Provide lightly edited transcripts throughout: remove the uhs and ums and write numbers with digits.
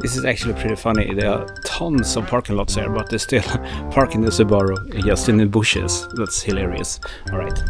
This is actually pretty funny. There are tons of parking lots here, but they're still parking the Subaru just in the bushes. That's hilarious. Alright.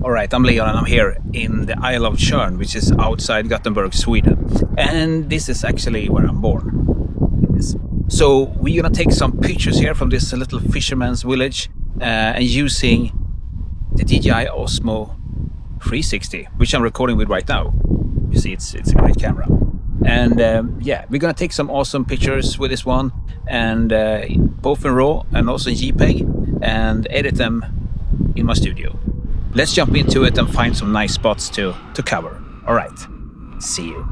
Alright, I'm Leon and I'm here in the Isle of Tjörn, which is outside Gothenburg, Sweden. And this is actually where I'm born. So we're gonna take some pictures here from this little fisherman's village and using the DJI Osmo 360, which I'm recording with right now. You see, it's a great camera. And yeah, we're gonna take some awesome pictures with this one, and both in RAW and also in JPEG, and edit them in my studio. Let's jump into it and find some nice spots to cover. All right, see you.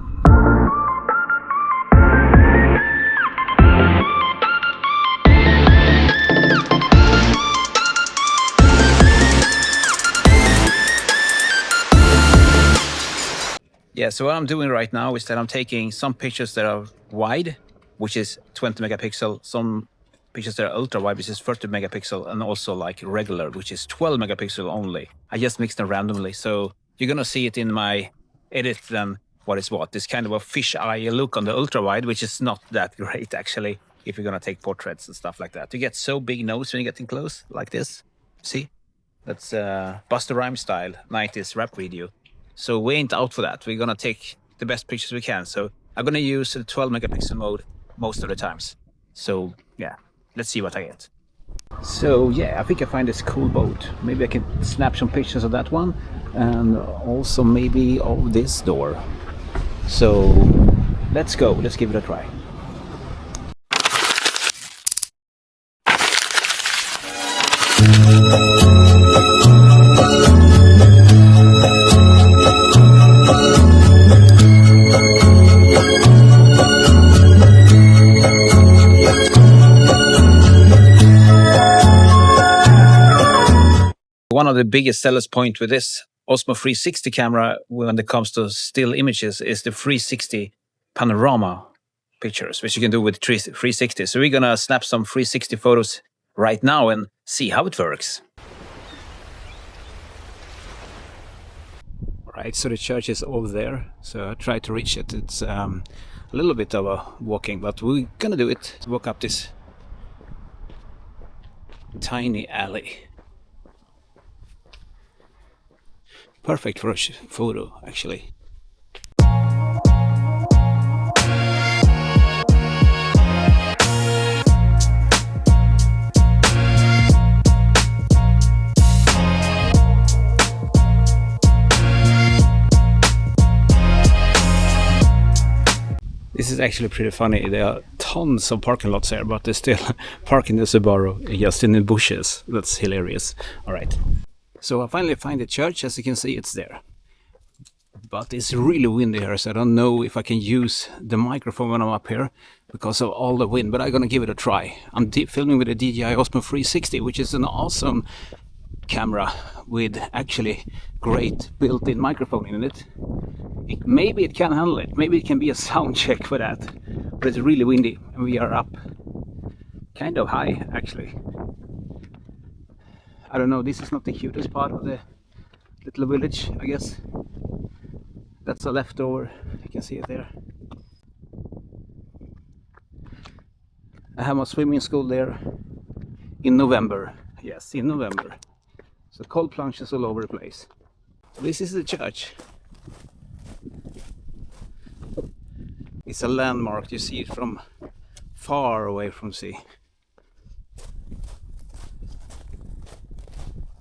Yeah, so what I'm doing right now is that I'm taking some pictures that are wide, which is 20 megapixel, some pictures that are ultra wide, which is 30 megapixel, and also like regular, which is 12 megapixel only. I just mixed them randomly, so you're gonna see it in my edit then what is what. This kind of a fish-eye look on the ultra wide, which is not that great actually, if you're gonna take portraits and stuff like that. You get so big nose when you get in close, like this. See? That's Busta Rhymes style, 90s rap video. So we ain't out for that. We're gonna take the best pictures we can. So I'm gonna use the 12 megapixel mode most of the times. So yeah, let's see what I get. So yeah, I think I find this cool boat. Maybe I can snap some pictures of that one, and also maybe of this door. So let's go, let's give it a try. One of the biggest sellers point with this Osmo 360 camera when it comes to still images is the 360 panorama pictures, which you can do with 360. So we're gonna snap some 360 photos right now and see how it works. Alright, so the church is over there, so I try to reach it. It's a little bit of a walking, but we're gonna do it. Walk up this tiny alley. Perfect for a photo, actually. This is actually pretty funny. There are tons of parking lots here, but they're still parking the Subaru just in the bushes. That's hilarious. All right. So I finally find the church. As you can see, it's there. But it's really windy here, so I don't know if I can use the microphone when I'm up here because of all the wind, but I'm gonna give it a try. I'm filming with a DJI Osmo 360, which is an awesome camera with actually great built-in microphone in it. Maybe it can handle it. Maybe it can be a sound check for that. But it's really windy, and we are up kind of high, actually. I don't know, this is not the cutest part of the little village, I guess. That's a leftover, you can see it there. I have my swimming school there in November. Yes, in November. So cold plunges all over the place. This is the church. It's a landmark, you see it from far away from sea.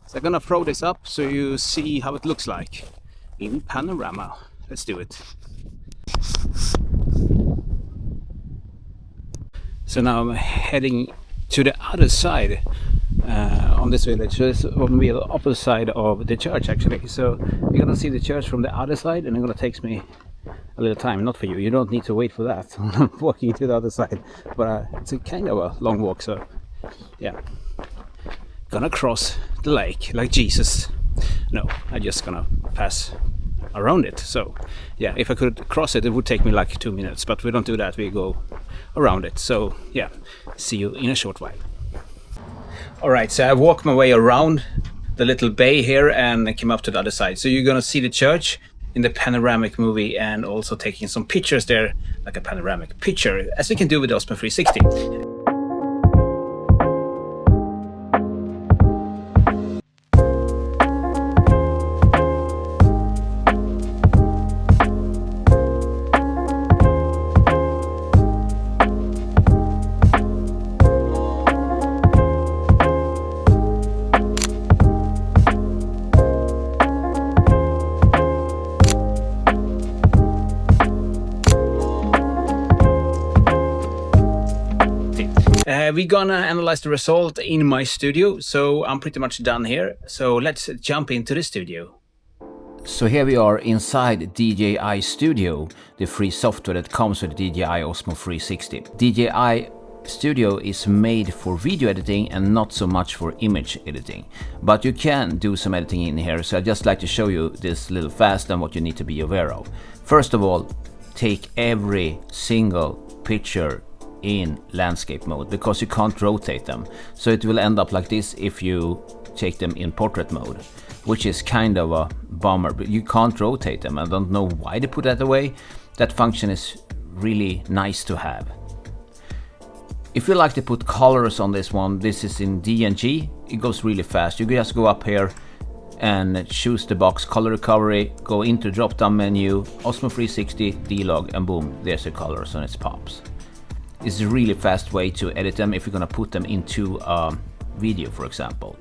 So I'm gonna throw this up so you see how it looks like in panorama. Let's do it. So now I'm heading to the other side on this village. So it's on the opposite side of the church actually. So you're gonna see the church from the other side, and it's gonna take me a little time. Not for you, you don't need to wait for that. I'm walking to the other side, but it's a kind of a long walk, so yeah. Gonna cross the lake like Jesus. No, I'm just gonna pass around it. So yeah, if I could cross it, it would take me like 2 minutes, but we don't do that, we go around it. So yeah, see you in a short while. Alright, so I walked my way around the little bay here and came up to the other side. So you're gonna see the church in the panoramic movie and also taking some pictures there, like a panoramic picture, as you can do with the Osmo 360. We're gonna analyze the result in my studio, so I'm pretty much done here. So let's jump into the studio. So here we are inside DJI Studio, the free software that comes with the DJI Osmo 360. DJI Studio is made for video editing and not so much for image editing. But you can do some editing in here, so I'd just like to show you this little fast and what you need to be aware of. First of all, take every single picture in landscape mode, because you can't rotate them. So it will end up like this if you take them in portrait mode, which is kind of a bummer, but you can't rotate them. I don't know why they put that away. That function is really nice to have. If you like to put colors on this one, this is in DNG, it goes really fast. You just go up here and choose the box color recovery, go into drop down menu, Osmo 360, D-Log, and boom, there's the colors and it pops. It's a really fast way to edit them if you're gonna put them into a video, for example.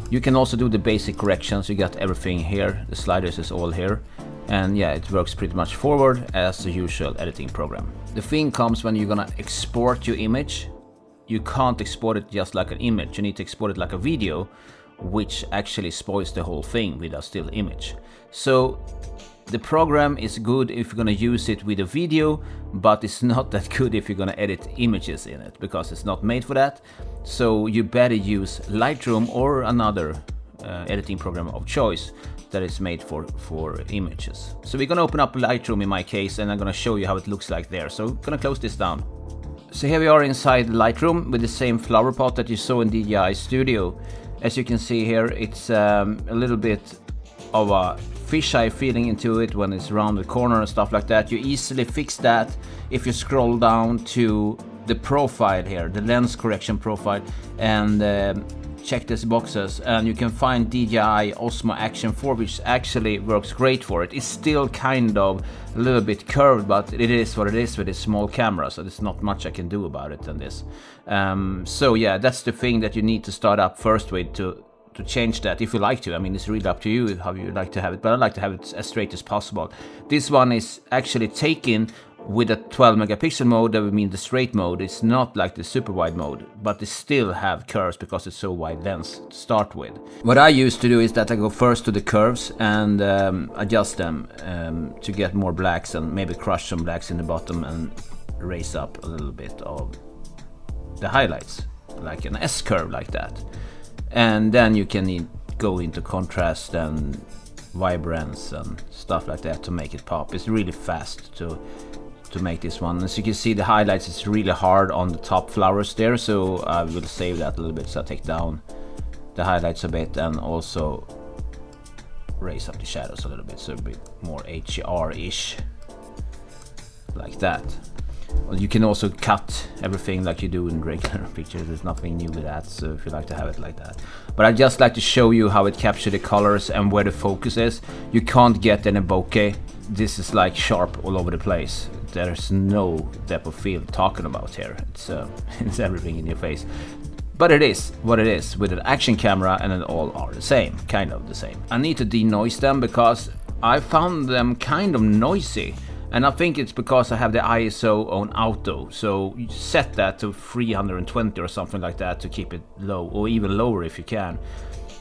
You can also do the basic corrections. You got everything here, the sliders is all here, and yeah, it works pretty much forward as the usual editing program. The thing comes when you're gonna export your image. You can't export it just like an image, you need to export it like a video, which actually spoils the whole thing with a still image. So the program is good if you're gonna use it with a video, but it's not that good if you're gonna edit images in it, because it's not made for that. So you better use Lightroom or another editing program of choice that is made for images. So we're gonna open up Lightroom in my case, and I'm gonna show you how it looks like there. So I'm gonna close this down. So here we are inside Lightroom with the same flower pot that you saw in DJI Studio. As you can see here, it's a little bit of a fisheye feeling into it when it's around the corner and stuff like that. You easily fix that if you scroll down to the profile here, the lens correction profile, and check these boxes, and you can find DJI Osmo Action 4, which actually works great for it. It's still kind of a little bit curved, but it is what it is with a small camera, so there's not much I can do about it than this. So yeah, that's the thing that you need to start up first with to change that, if you like to. I mean, it's really up to you how you like to have it, but I like to have it as straight as possible. This one is actually taken with a 12 megapixel mode, that would mean the straight mode. It's not like the super wide mode, but they still have curves because it's so wide lens to start with. What I used to do is that I go first to the curves and adjust them to get more blacks, and maybe crush some blacks in the bottom and raise up a little bit of the highlights, like an S curve like that. And then you can go into contrast and vibrance and stuff like that to make it pop. It's really fast to make this one. As you can see, the highlights is really hard on the top flowers there, so I will save that a little bit. So I take down the highlights a bit and also raise up the shadows a little bit, so a bit more HDR-ish, like that. Well, you can also cut everything like you do in regular pictures. There's nothing new with that, so if you like to have it like that. But I just like to show you how it captures the colors and where the focus is. You can't get any bokeh. This is like sharp all over the place. There's no depth of field talking about here. It's everything in your face. But it is what it is with an action camera, and it all are the same, kind of the same. I need to denoise them because I found them kind of noisy. And I think it's because I have the ISO on auto, so you set that to 320 or something like that to keep it low, or even lower if you can.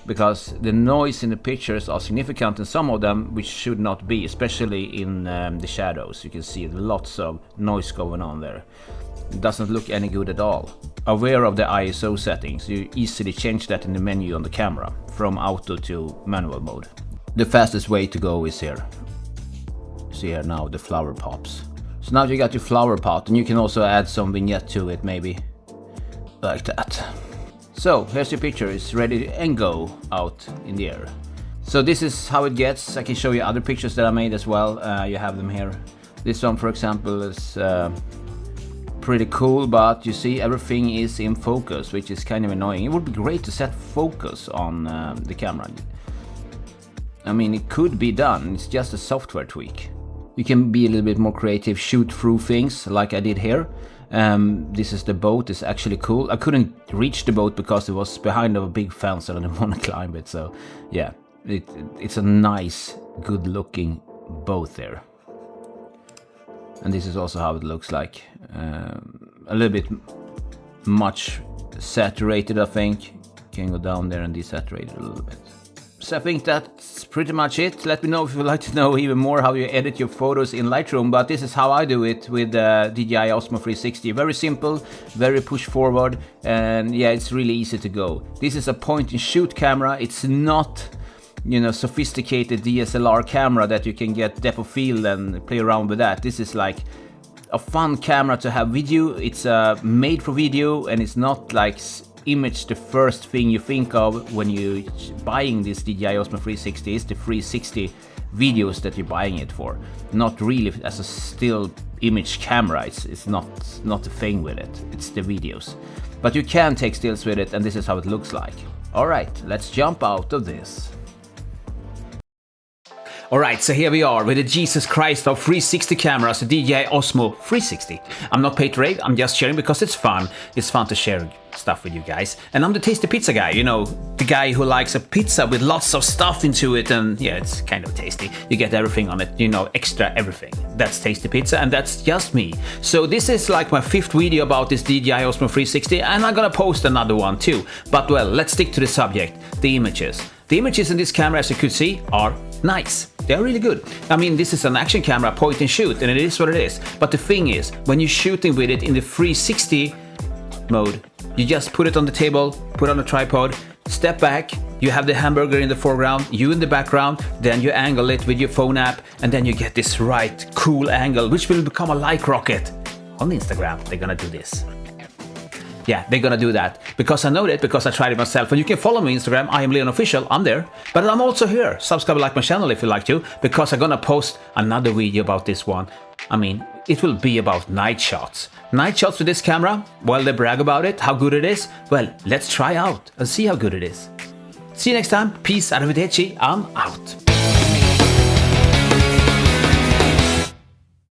Because the noise in the pictures are significant in some of them, which should not be, especially in the shadows. You can see lots of noise going on there. It doesn't look any good at all. Aware of the ISO settings, you easily change that in the menu on the camera, from auto to manual mode. The fastest way to go is here. See here now, the flower pops. So now you got your flower pot, and you can also add some vignette to it, maybe like that. So here's your picture, it's ready and go out in the air. So this is how it gets. I can show you other pictures that I made as well. You have them here. This one, for example, is pretty cool, but you see everything is in focus, which is kind of annoying. It would be great to set focus on the camera. I mean, it could be done. It's just a software tweak. You can be a little bit more creative, shoot through things like I did here. This is the boat. It's actually cool. I couldn't reach the boat because it was behind a big fence and I didn't want to climb it. So yeah, it's a nice, good looking boat there. And this is also how it looks like. A little bit much saturated, I think. Can go down there and desaturate it a little bit. So I think that's pretty much it. Let me know if you would like to know even more how you edit your photos in Lightroom, but this is how I do it with DJI Osmo 360. Very simple, very push forward, and yeah, it's really easy to go. This is a point and shoot camera. It's not, you know, sophisticated DSLR camera that you can get depth of field and play around with that. This is like a fun camera to have video. It's made for video, and it's not like image the first thing you think of when you're buying this DJI Osmo 360. Is the 360 videos that you're buying it for, not really as a still image camera. It's not the thing with it, it's the videos. But you can take stills with it, and this is how it looks like. Alright, let's jump out of this. Alright, so here we are with the Jesus Christ of 360 cameras, the DJI Osmo 360. I'm not paid to rate, I'm just sharing because it's fun. It's fun to share stuff with you guys. And I'm the Tasty Pizza guy, you know, the guy who likes a pizza with lots of stuff into it, and yeah, it's kind of tasty. You get everything on it, you know, extra everything. That's Tasty Pizza, and that's just me. So this is like my 5th video about this DJI Osmo 360, and I'm gonna post another one too. But well, let's stick to the subject, the images. The images in this camera, as you could see, are nice. They're really good. I mean, this is an action camera, point and shoot, and it is what it is. But the thing is, when you're shooting with it in the 360 mode, you just put it on the table, put it on a tripod, step back, you have the hamburger in the foreground, you in the background, then you angle it with your phone app, and then you get this right cool angle, which will become a like rocket. On Instagram, they're gonna do this. Yeah, they're gonna do that, because I know that, because I tried it myself. And you can follow me on Instagram, I am Leon Official, I'm there. But I'm also here. Subscribe, like my channel if you like to, because I'm gonna post another video about this one. I mean, it will be about night shots. Night shots with this camera, well, they brag about it, how good it is. Well, let's try out and see how good it is. See you next time. Peace, arrivederci, I'm out.